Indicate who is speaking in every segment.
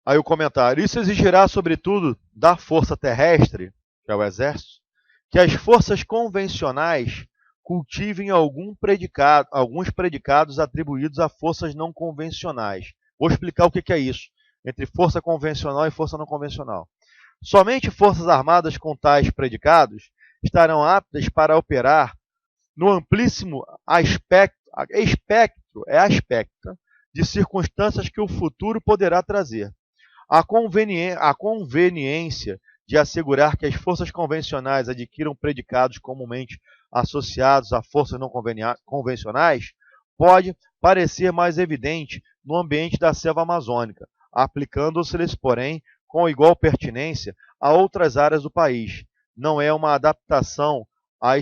Speaker 1: Aí o comentário: isso exigirá, sobretudo, da força terrestre, que é o exército, que as forças convencionais cultivem alguns predicados atribuídos a forças não convencionais. Vou explicar o que é isso, entre força convencional e força não convencional. Somente forças armadas com tais predicados estarão aptas para operar no amplíssimo aspecto de circunstâncias que o futuro poderá trazer. A conveniência de assegurar que as forças convencionais adquiram predicados comumente associados a forças não convencionais pode parecer mais evidente no ambiente da selva amazônica, aplicando-se-lhes, porém, com igual pertinência a outras áreas do país. Não é uma adaptação a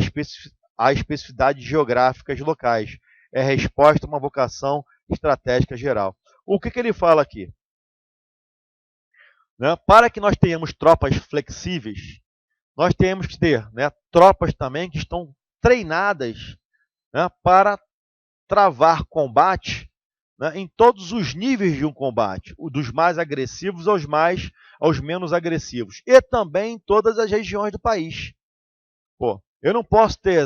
Speaker 1: especificidades geográficas locais, é resposta a uma vocação estratégica geral. O que ele fala aqui? Né? Para que nós tenhamos tropas flexíveis, nós temos que ter, né, tropas também que estão treinadas, né, para travar combate, né, em todos os níveis de um combate, dos mais agressivos aos menos agressivos, e também em todas as regiões do país. Pô, eu não posso ter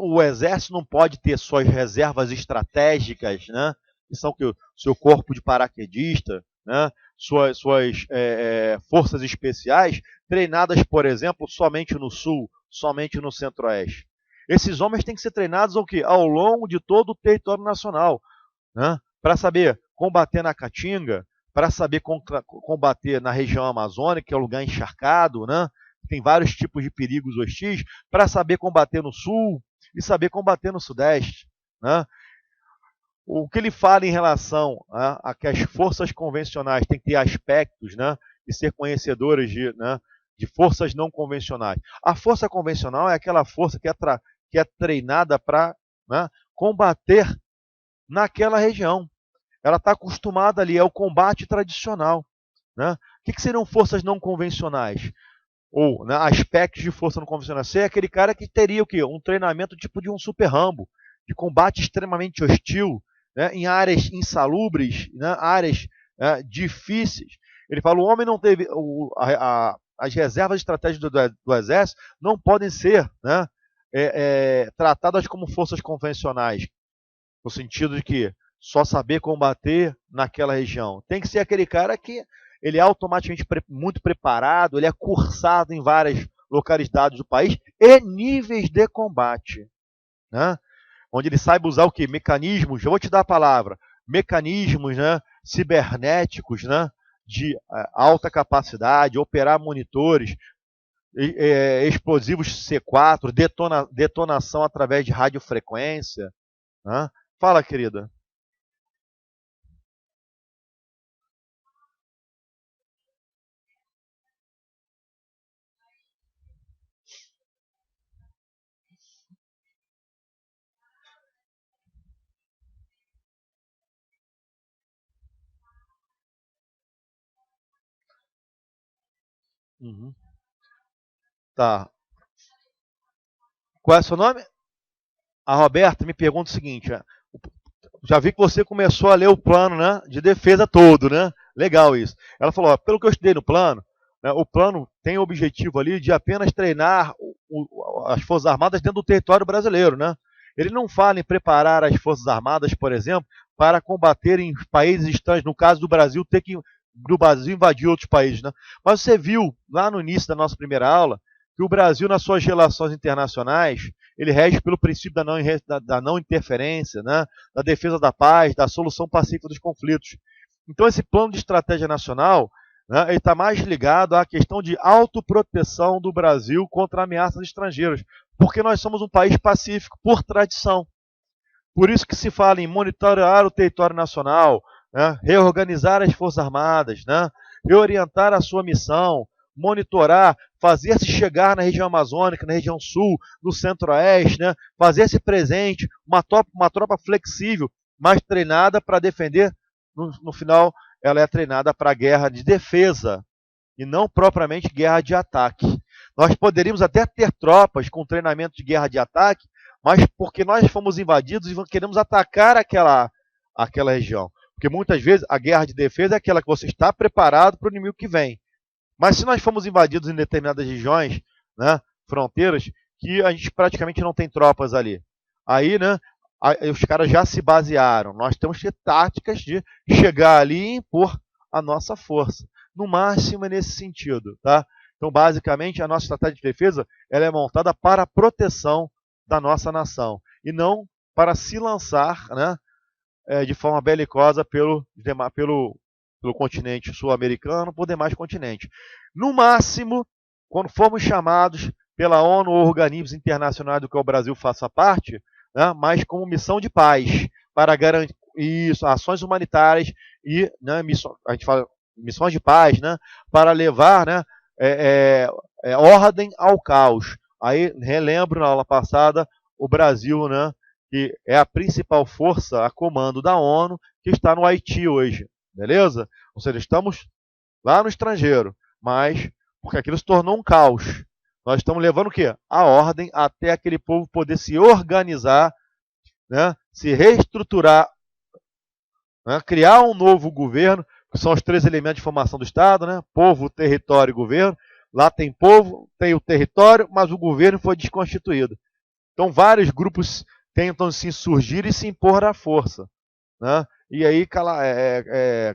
Speaker 1: o exército não pode ter suas reservas estratégicas, né, que são o seu corpo de paraquedista, né, suas forças especiais, treinadas, por exemplo, somente no sul, somente no centro-oeste. Esses homens têm que ser treinados ao longo de todo o território nacional, né, para saber combater na Caatinga, para saber combater na região amazônica, que é um lugar encharcado, né, tem vários tipos de perigos hostis, para saber combater no sul e saber combater no sudeste. Né? O que ele fala em relação a que as forças convencionais têm que ter aspectos, né, e ser conhecedoras de forças não convencionais. A força convencional é aquela força que é treinada para, né, combater naquela região. Ela está acostumada ali, é o combate tradicional. Né? O que seriam forças não convencionais? Ou, né, aspectos de força não convencional. Você é aquele cara que teria o quê? Um treinamento tipo de um Super Rambo, de combate extremamente hostil, né, em áreas insalubres, né, áreas difíceis. Ele fala: o homem não teve. As reservas estratégicas do exército não podem ser, né, tratadas como forças convencionais, no sentido de que só saber combater naquela região. Tem que ser aquele cara que ele é automaticamente muito preparado, ele é cursado em várias localidades do país e níveis de combate, né? Onde ele saiba usar o que? Mecanismos, eu vou te dar a palavra, mecanismos, né, cibernéticos, né, de alta capacidade, operar monitores, explosivos C4, detonação através de radiofrequência. Né? Fala, querida. Uhum. Tá. Qual é o seu nome? A Roberta me pergunta o seguinte: já vi que você começou a ler o plano, né, de defesa todo, né? Legal isso. Ela falou: ó, pelo que eu estudei no plano, né, o plano tem o objetivo ali de apenas treinar as Forças Armadas dentro do território brasileiro, né? Ele não fala em preparar as Forças Armadas, por exemplo, para combater em países distantes, no caso do Brasil, ter que do Brasil invadir outros países, né? Mas você viu lá no início da nossa primeira aula que o Brasil, nas suas relações internacionais, ele rege pelo princípio da não interferência, né? Da defesa da paz, da solução pacífica dos conflitos. Então, esse plano de estratégia nacional, né, ele está mais ligado à questão de autoproteção do Brasil contra ameaças estrangeiras, porque nós somos um país pacífico por tradição. Por isso que se fala em monitorar o território nacional, né, reorganizar as Forças Armadas, né, reorientar a sua missão, monitorar, fazer-se chegar na região amazônica, na região sul, no centro-oeste, né, fazer-se presente, uma tropa flexível, mas treinada para defender. No final, ela é treinada para a guerra de defesa e não propriamente guerra de ataque. Nós poderíamos até ter tropas com treinamento de guerra de ataque, mas porque nós fomos invadidos e queremos atacar aquela região. Porque muitas vezes a guerra de defesa é aquela que você está preparado para o inimigo que vem. Mas se nós formos invadidos em determinadas regiões, né, fronteiras, que a gente praticamente não tem tropas ali. Aí, né, os caras já se basearam. Nós temos que ter táticas de chegar ali e impor a nossa força. No máximo é nesse sentido, tá? Então, basicamente, a nossa estratégia de defesa ela é montada para a proteção da nossa nação e não para se lançar, né, de forma belicosa pelo continente sul-americano, por demais continentes. No máximo, quando formos chamados pela ONU ou organismos internacionais do que o Brasil faça parte, né, mas como missão de paz, para garantir isso, ações humanitárias e, né, a gente fala missões de paz, né, para levar, né, ordem ao caos. Aí, relembro na aula passada, o Brasil, né, que é a principal força a comando da ONU, que está no Haiti hoje, beleza? Ou seja, estamos lá no estrangeiro, mas porque aquilo se tornou um caos. Nós estamos levando o quê? A ordem até aquele povo poder se organizar, né, se reestruturar, né, criar um novo governo, que são os 3 elementos de formação do Estado, né? Povo, território e governo. Lá tem povo, tem o território, mas o governo foi desconstituído. Então, vários grupos tentam se insurgir e se impor à força, né? E aí,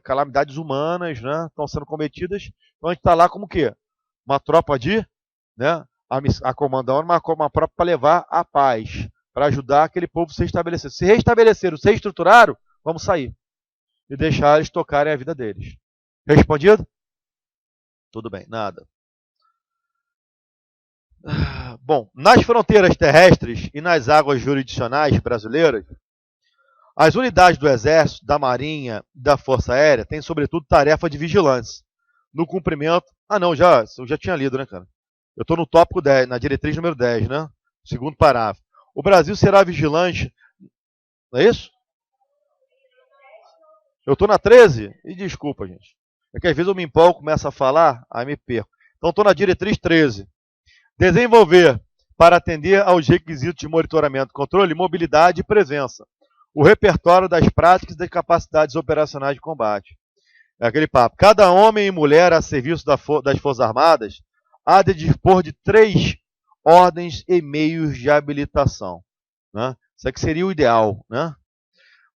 Speaker 1: calamidades humanas, né, estão sendo cometidas. Então, a gente está lá como o quê? Uma tropa de, né, a comandando uma tropa para levar a paz, para ajudar aquele povo a se estabelecer. Se restabeleceram, se reestruturaram, vamos sair e deixar eles tocarem a vida deles. Respondido? Tudo bem, nada. Bom, nas fronteiras terrestres e nas águas jurisdicionais brasileiras, as unidades do Exército, da Marinha e da Força Aérea têm, sobretudo, tarefa de vigilância no cumprimento... eu já tinha lido, né, cara? Eu estou no tópico 10, na diretriz número 10, né? Segundo parágrafo. O Brasil será vigilante... Não é isso? Eu estou na 13? E desculpa, gente. É que às vezes eu me empolgo, começo a falar, aí me perco. Então, estou na diretriz 13. Desenvolver, para atender aos requisitos de monitoramento, controle, mobilidade e presença, o repertório das práticas e das capacidades operacionais de combate. É aquele papo. Cada homem e mulher a serviço das Forças Armadas há de dispor de 3 ordens e meios de habilitação. Né? Isso aqui seria o ideal, né?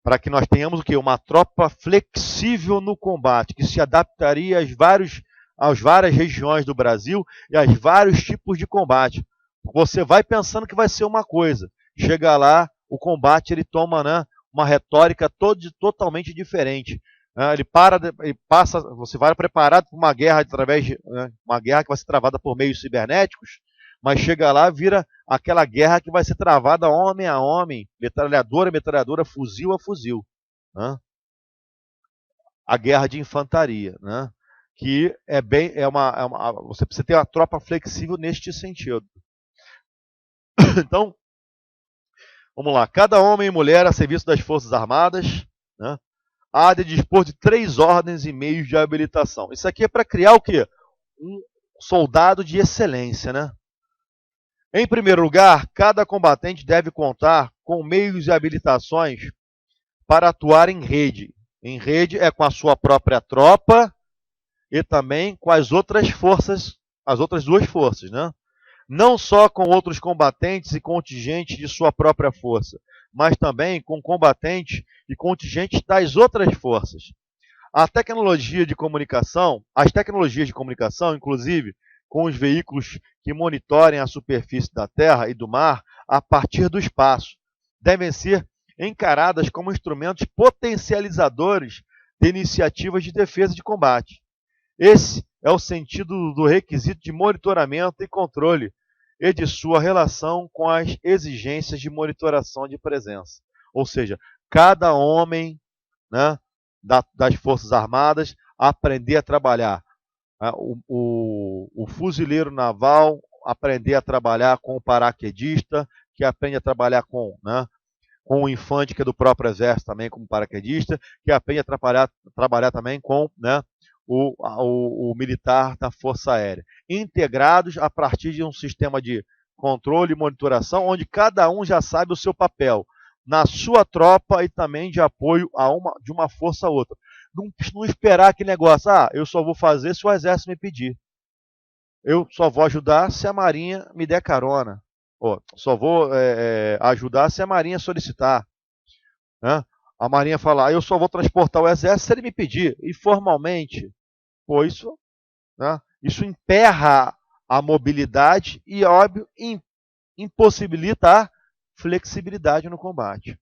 Speaker 1: Para que nós tenhamos o quê? Uma tropa flexível no combate, que se adaptaria às várias regiões do Brasil e aos vários tipos de combate. Você vai pensando que vai ser uma coisa, chega lá, o combate ele toma, né, uma retórica totalmente diferente. Ele passa, você vai preparado para uma guerra através de uma guerra que vai ser travada por meios cibernéticos, mas chega lá, vira aquela guerra que vai ser travada homem a homem, metralhadora a metralhadora, fuzil a fuzil. Né? A guerra de infantaria, né? Que você precisa ter uma tropa flexível neste sentido. Então, vamos lá. Cada homem e mulher a serviço das Forças Armadas, né, há de dispor de 3 ordens e meios de habilitação. Isso aqui é para criar o quê? Um soldado de excelência, né? Em primeiro lugar, cada combatente deve contar com meios e habilitações para atuar em rede. Em rede é com a sua própria tropa e também com as outras forças, as outras 2 forças, né? Não só com outros combatentes e contingentes de sua própria força, mas também com combatentes e contingentes das outras forças. As tecnologias de comunicação, inclusive com os veículos que monitorem a superfície da terra e do mar a partir do espaço, devem ser encaradas como instrumentos potencializadores de iniciativas de defesa e de combate. Esse é o sentido do requisito de monitoramento e controle e de sua relação com as exigências de monitoração de presença. Ou seja, cada homem, né, das Forças Armadas aprender a trabalhar. O fuzileiro naval aprender a trabalhar com o paraquedista, que aprende a trabalhar com o infante, que é do próprio exército também como paraquedista, que aprende a trabalhar também com, né, o militar da Força Aérea. Integrados a partir de um sistema de controle e monitoração, onde cada um já sabe o seu papel. na sua tropa e também de apoio de uma força a outra. Não esperar aquele negócio, eu só vou fazer se o exército me pedir. Eu só vou ajudar se a marinha me der carona. Só vou ajudar se a marinha solicitar. Né? A marinha falar, eu só vou transportar o exército se ele me pedir. E formalmente, isso emperra a mobilidade e, óbvio, impossibilita a flexibilidade no combate.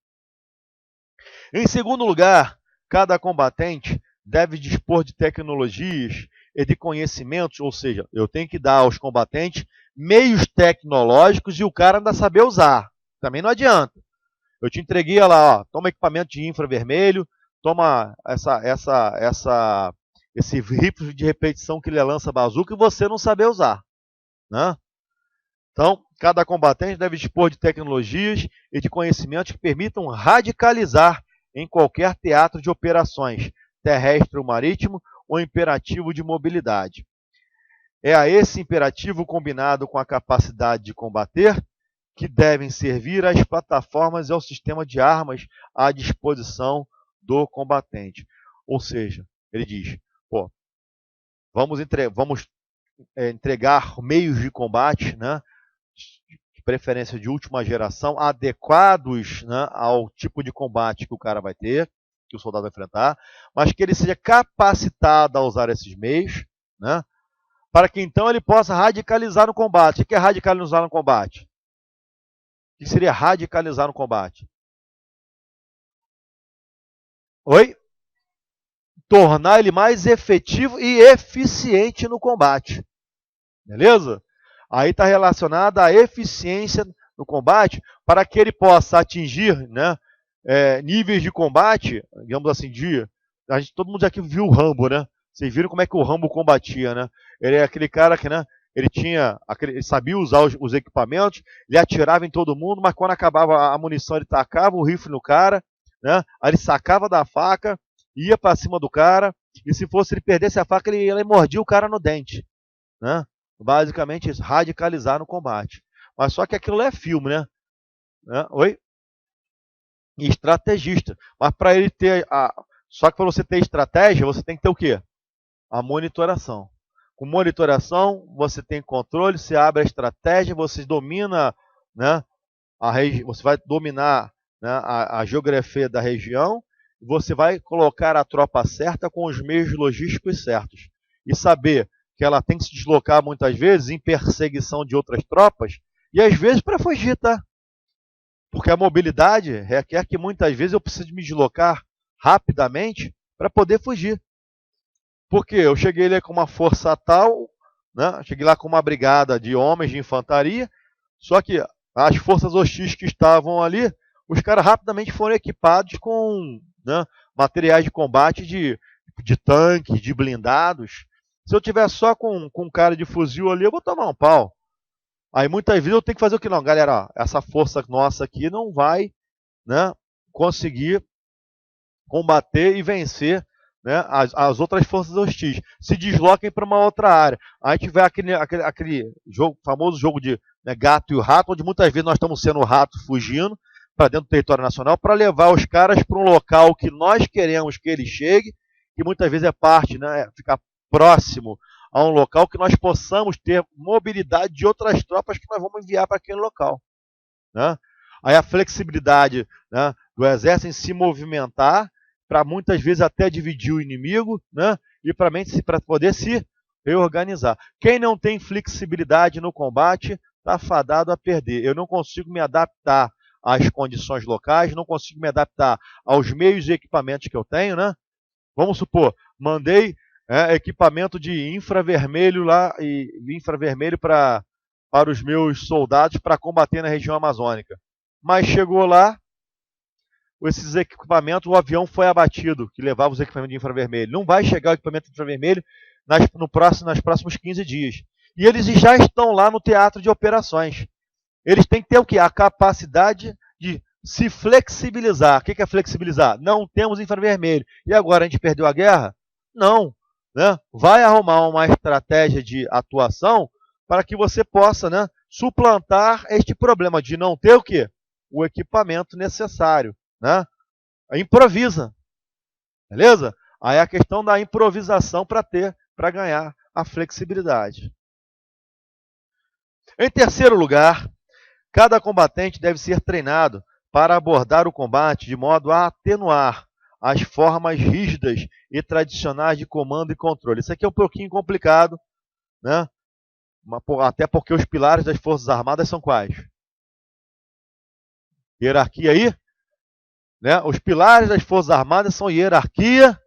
Speaker 1: Em segundo lugar, cada combatente deve dispor de tecnologias e de conhecimentos, ou seja, eu tenho que dar aos combatentes meios tecnológicos e o cara ainda saber usar. Também não adianta. Eu te entreguei lá, toma equipamento de infravermelho, toma esse rifle de repetição que ele lança bazuca e você não saber usar. Né? Então, cada combatente deve dispor de tecnologias e de conhecimentos que permitam radicalizar em qualquer teatro de operações, terrestre ou marítimo, ou imperativo de mobilidade. É a esse imperativo, combinado com a capacidade de combater, que devem servir as plataformas e ao sistema de armas à disposição do combatente. Ou seja, ele diz, vamos entregar meios de combate, né, de preferência de última geração, adequados, né, ao tipo de combate que o cara vai ter, que o soldado vai enfrentar, mas que ele seja capacitado a usar esses meios, né, para que então ele possa radicalizar no combate. O que é radicalizar no combate? O que seria radicalizar no combate? Oi? Tornar ele mais efetivo e eficiente no combate. Beleza? Aí está relacionado à eficiência no combate, para que ele possa atingir, né, níveis de combate, digamos assim, todo mundo aqui viu o Rambo, né? Vocês viram como é que o Rambo combatia, né? Ele é aquele cara que, né, ele sabia usar os equipamentos, ele atirava em todo mundo, mas quando acabava a munição ele tacava o rifle no cara, né? Aí ele sacava da faca, ia para cima do cara, e se ele perdesse a faca, ele mordia o cara no dente, né? Basicamente isso, radicalizar no combate. Mas só que aquilo é filme, né? Oi? Estrategista. Mas para ele ter só que para você ter estratégia, você tem que ter o quê? A monitoração. Com monitoração, você tem controle, você abre a estratégia, você domina, né, você vai dominar, né, a geografia da região, e você vai colocar a tropa certa com os meios logísticos certos. E saber que ela tem que se deslocar muitas vezes em perseguição de outras tropas, e às vezes para fugir, tá? Porque a mobilidade requer que muitas vezes eu preciso me deslocar rapidamente para poder fugir. Porque eu cheguei lá com uma força tal, né? Cheguei lá com uma brigada de homens de infantaria, só que as forças hostis que estavam ali, os caras rapidamente foram equipados com, né, materiais de combate de tanques, de blindados. Se eu tiver só com um cara de fuzil ali, eu vou tomar um pau. Aí muitas vezes eu tenho que fazer o que? Não, galera, essa força nossa aqui não vai, né, conseguir combater e vencer, né, as outras forças hostis. Se desloquem para uma outra área. Aí tiver aquele famoso jogo de, né, gato e o rato, onde muitas vezes nós estamos sendo o rato fugindo para dentro do território nacional para levar os caras para um local que nós queremos que ele chegue, que muitas vezes é parte, né, ficar próximo a um local que nós possamos ter mobilidade de outras tropas que nós vamos enviar para aquele local. Né? Aí a flexibilidade, né, do exército em se movimentar, para muitas vezes até dividir o inimigo, né, e para poder se reorganizar. Quem não tem flexibilidade no combate está fadado a perder. Eu não consigo me adaptar às condições locais, não consigo me adaptar aos meios e equipamentos que eu tenho. Né? Vamos supor, mandei equipamento de infravermelho lá, e infravermelho para os meus soldados para combater na região amazônica. Mas chegou lá, esses equipamentos, o avião foi abatido, que levava os equipamentos de infravermelho. Não vai chegar o equipamento de infravermelho nos próximos 15 dias. E eles já estão lá no teatro de operações. Eles têm que ter o quê? A capacidade de se flexibilizar. O que é flexibilizar? Não temos infravermelho. E agora a gente perdeu a guerra? Não. Né? Vai arrumar uma estratégia de atuação para que você possa, né, suplantar este problema de não ter o quê? o equipamento necessário, né? Improvisa, beleza? Aí a questão da improvisação para ganhar a flexibilidade. Em terceiro lugar, cada combatente deve ser treinado para abordar o combate de modo a atenuar as formas rígidas e tradicionais de comando e controle. Isso aqui é um pouquinho complicado, né? Até porque os pilares das Forças Armadas são quais? Hierarquia aí? Né? Os pilares das Forças Armadas são hierarquia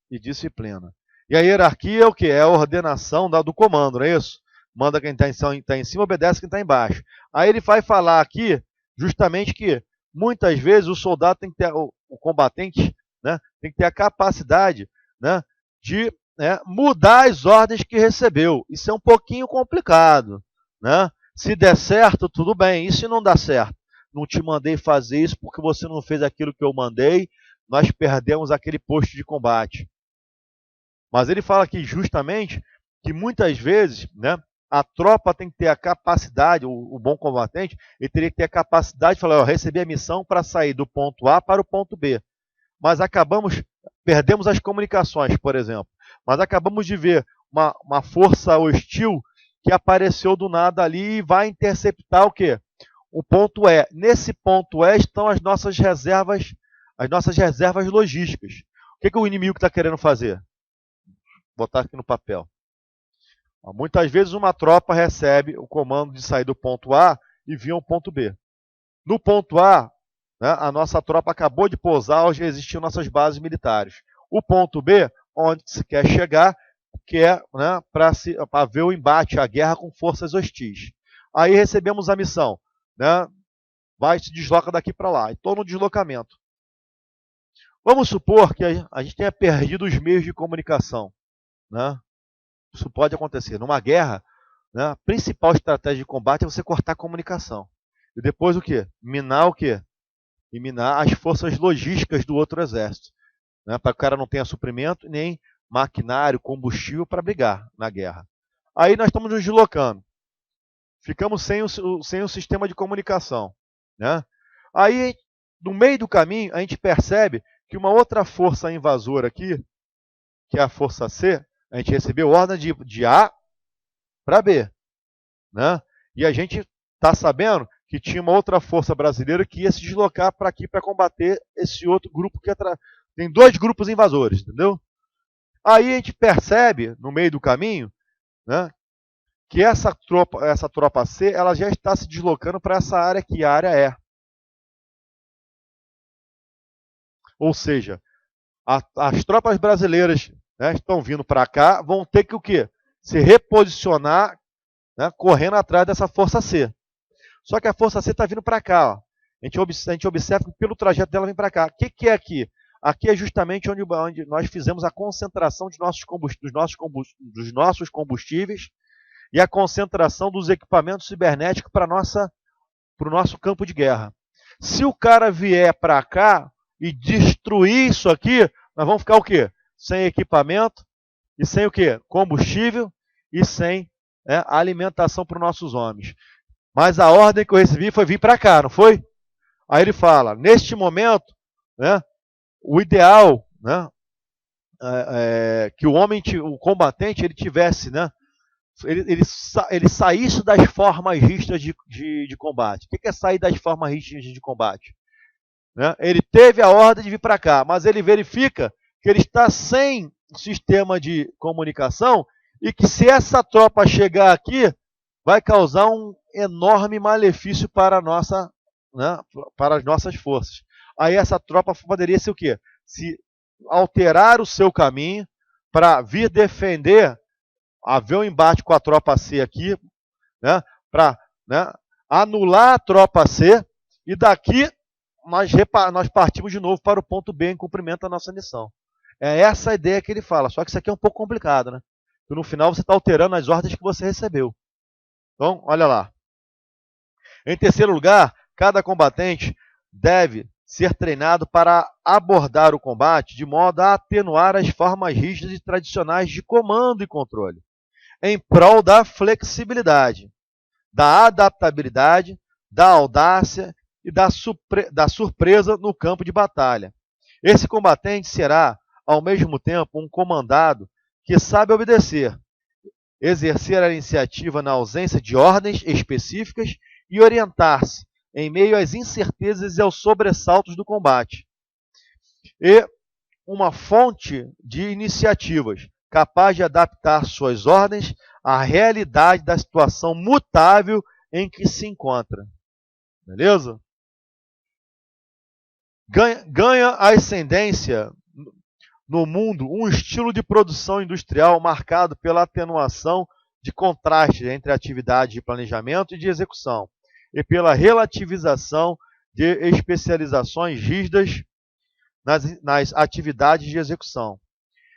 Speaker 1: e disciplina. E a hierarquia é o quê? É a ordenação do comando, não é isso? Manda quem está em cima, obedece quem está embaixo. Aí ele vai falar aqui justamente que muitas vezes o soldado tem que ter, o combatente, né, tem que ter a capacidade, né, de mudar as ordens que recebeu. Isso é um pouquinho complicado, né? Se der certo, tudo bem. E se não dá certo? Não te mandei fazer isso porque você não fez aquilo que eu mandei, nós perdemos aquele posto de combate. Mas ele fala aqui justamente que muitas vezes, né, a tropa tem que ter a capacidade, o bom combatente, ele teria que ter a capacidade de falar, eu recebi a missão para sair do ponto A para o ponto B. Mas perdemos as comunicações, por exemplo. Mas acabamos de ver uma força hostil que apareceu do nada ali e vai interceptar o quê? O ponto E. Nesse ponto E estão as nossas reservas logísticas. O que o inimigo está querendo fazer? Vou botar aqui no papel. Muitas vezes uma tropa recebe o comando de sair do ponto A e vir ao ponto B. No ponto A, né, a nossa tropa acabou de pousar onde existiam nossas bases militares. O ponto B, onde se quer chegar, que é, né, para ver o embate, a guerra com forças hostis. Aí recebemos a missão, né, vai se desloca daqui para lá. Estou no deslocamento. Vamos supor que a gente tenha perdido os meios de comunicação, né? Isso pode acontecer. Numa guerra, né, a principal estratégia de combate é você cortar a comunicação. E depois o quê? Minar o quê? E minar as forças logísticas do outro exército. Né, para que o cara não tenha suprimento, nem maquinário, combustível para brigar na guerra. Aí nós estamos nos deslocando. Ficamos sem o sistema de comunicação. Né? Aí, no meio do caminho, a gente percebe que uma outra força invasora aqui, que é a força C, a gente recebeu ordem de A para B. Né? E a gente está sabendo que tinha uma outra força brasileira que ia se deslocar para aqui para combater esse outro grupo que tem dois grupos invasores, entendeu? Aí a gente percebe, no meio do caminho, né, que essa tropa C ela já está se deslocando para essa área que a área é. Ou seja, as tropas brasileiras, né, estão vindo para cá, vão ter que o quê? Se reposicionar, né, correndo atrás dessa força C. Só que a força C está vindo para cá. Ó. A gente observa que pelo trajeto dela vem para cá. O que é aqui? Aqui é justamente onde nós fizemos a concentração dos nossos combustíveis e a concentração dos equipamentos cibernéticos para o nosso campo de guerra. Se o cara vier para cá e destruir isso aqui, nós vamos ficar o quê? Sem equipamento e sem o quê? Combustível e sem alimentação para os nossos homens. Mas a ordem que eu recebi foi vir para cá, não foi? Aí ele fala, neste momento, né, o ideal, né, que o combatente, ele tivesse, né, ele saísse das formas rígidas de combate. O que é sair das formas rígidas de combate? Né? Ele teve a ordem de vir para cá, mas ele verifica que ele está sem sistema de comunicação e que se essa tropa chegar aqui, vai causar um enorme malefício para para as nossas forças. Aí essa tropa poderia ser o quê? Se alterar o seu caminho para vir defender, haver um embate com a tropa C aqui, né, para anular a tropa C, e daqui nós partimos de novo para o ponto B em cumprimento da nossa missão. É essa a ideia que ele fala, só que isso aqui é um pouco complicado, né? Porque no final você está alterando as ordens que você recebeu. Então, olha lá. Em terceiro lugar, cada combatente deve ser treinado para abordar o combate de modo a atenuar as formas rígidas e tradicionais de comando e controle, em prol da flexibilidade, da adaptabilidade, da audácia e da surpresa no campo de batalha. Esse combatente será, ao mesmo tempo, um comandado que sabe obedecer, exercer a iniciativa na ausência de ordens específicas e orientar-se em meio às incertezas e aos sobressaltos do combate. E uma fonte de iniciativas, capaz de adaptar suas ordens à realidade da situação mutável em que se encontra. Beleza? Ganha ascendência no mundo um estilo de produção industrial marcado pela atenuação de contrastes entre atividades de planejamento e de execução, e pela relativização de especializações rígidas nas atividades de execução.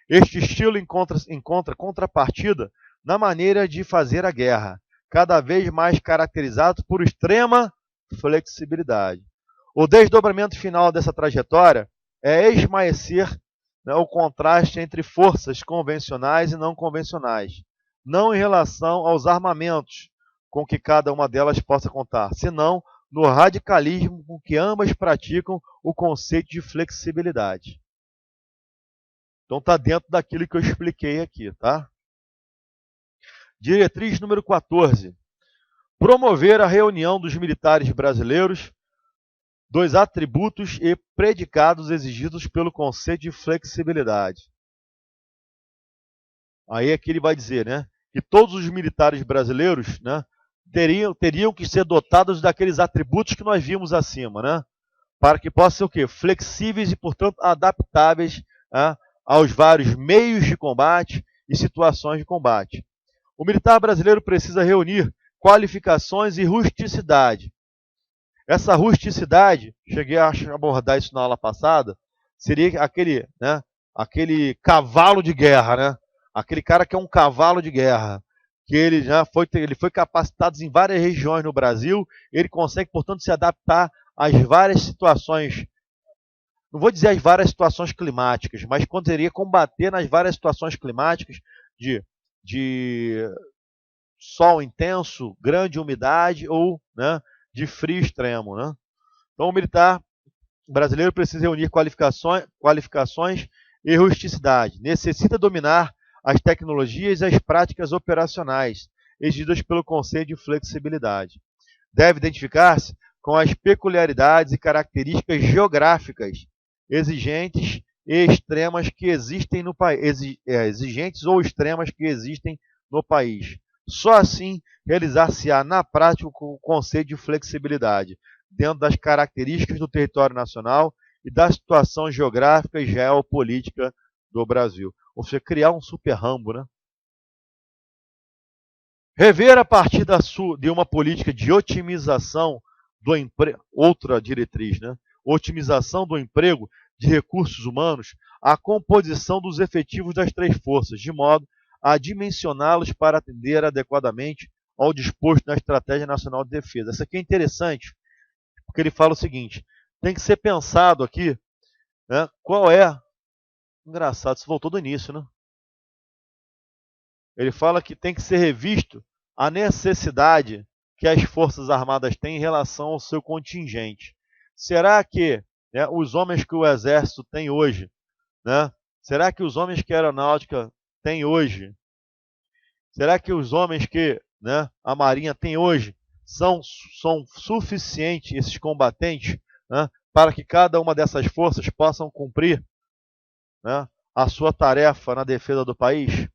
Speaker 1: Este estilo encontra contrapartida na maneira de fazer a guerra, cada vez mais caracterizado por extrema flexibilidade. O desdobramento final dessa trajetória é esmaecer, né, o contraste entre forças convencionais e não convencionais, não em relação aos armamentos com que cada uma delas possa contar, senão no radicalismo com que ambas praticam o conceito de flexibilidade. Então está dentro daquilo que eu expliquei aqui, tá? Diretriz número 14. Promover a reunião dos militares brasileiros dos atributos e predicados exigidos pelo conceito de flexibilidade. Aí aqui ele vai dizer, né, que todos os militares brasileiros, né, teriam que ser dotados daqueles atributos que nós vimos acima, né, para que possam ser o quê? Flexíveis e, portanto, adaptáveis, né, aos vários meios de combate e situações de combate. O militar brasileiro precisa reunir qualificações e rusticidade. Essa rusticidade, cheguei a abordar isso na aula passada, seria aquele, né, aquele cavalo de guerra, né? Aquele cara que é um cavalo de guerra, que ele foi capacitado em várias regiões no Brasil, ele consegue, portanto, se adaptar às várias situações, não vou dizer as várias situações climáticas, mas poderia combater nas várias situações climáticas de sol intenso, grande umidade ou, né, de frio extremo, né? Então, o militar brasileiro precisa reunir qualificações e rusticidade. Necessita dominar as tecnologias e as práticas operacionais exigidas pelo conceito de flexibilidade. Deve identificar-se com as peculiaridades e características geográficas exigentes e extremas que existem no país, exigentes ou extremas que existem no país. Só assim realizar-se-á na prática o conceito de flexibilidade, dentro das características do território nacional e da situação geográfica e geopolítica do Brasil. Ou seja, criar um super Rambo, né? Rever a partir de uma política de otimização do emprego, outra diretriz, né? Otimização do emprego de recursos humanos, a composição dos efetivos das três forças, de modo a dimensioná-los para atender adequadamente ao disposto na Estratégia Nacional de Defesa. Isso aqui é interessante, porque ele fala o seguinte, tem que ser pensado aqui, né, qual é... Engraçado, isso voltou do início, né? Ele fala que tem que ser revisto a necessidade que as Forças Armadas têm em relação ao seu contingente. Será que, né, os homens que o Exército tem hoje, né, será que os homens que a Aeronáutica tem hoje, será que os homens que, né, a Marinha tem hoje são suficientes, esses combatentes, né, para que cada uma dessas forças possam cumprir, né, a sua tarefa na defesa do país?